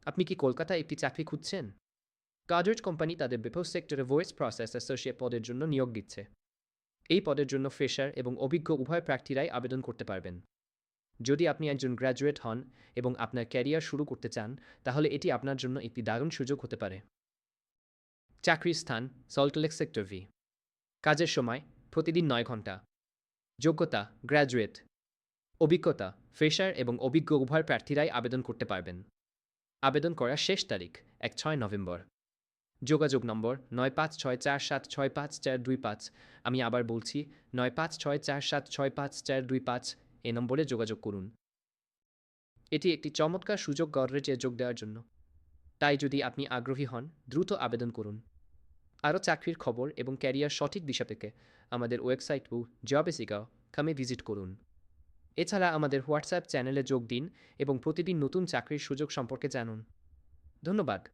আপনি কি কলকাতায় একটি চাকরি খুঁজছেন? কার্ডার্জ কোম্পানি তাদের বিপো সেক্টরে ভয়েস প্রসেস অ্যাসোসিয়েট পদের জন্য নিয়োগ দিচ্ছে। এই পদের জন্য ফ্রেশার এবং অভিজ্ঞ উভয় প্রার্থীরাই আবেদন করতে পারবেন। যদি আপনি একজন গ্র্যাজুয়েট হন এবং আপনার ক্যারিয়ার শুরু করতে চান, তাহলে এটি আপনার জন্য একটি দারুণ সুযোগ হতে পারে। চাকরির স্থান: সল্টলেক সেক্টর ভি। কাজের সময়: প্রতিদিন ৯ ঘন্টা। যোগ্যতা: গ্র্যাজুয়েট। অভিজ্ঞতা: ফ্রেশার এবং অভিজ্ঞ উভয় প্রার্থীরাই আবেদন করতে পারবেন। আবেদন করার শেষ তারিখ: ৬ নভেম্বর। যোগাযোগ নম্বর: ৯৫৬৪৭৬৫৪২৫। আমি আবার বলছি, ৯৫৬৪৭৬৫৪২৫। এ নম্বরে যোগাযোগ করুন। এটি একটি চমৎকার সুযোগ গডরেজে যোগ দেওয়ার জন্য। তাই যদি আপনি আগ্রহী হন, দ্রুত আবেদন করুন। আরও চাকরির খবর এবং ক্যারিয়ার সঠিক দিশা পেতে আমাদের ওয়েবসাইট জবেসিকা.com ভিজিট করুন। এছাড়া আমাদের হোয়াটসঅ্যাপ চ্যানেলে যোগ দিন এবং প্রতিদিন নতুন চাকরির সুযোগ সম্পর্কে জানুন। ধন্যবাদ।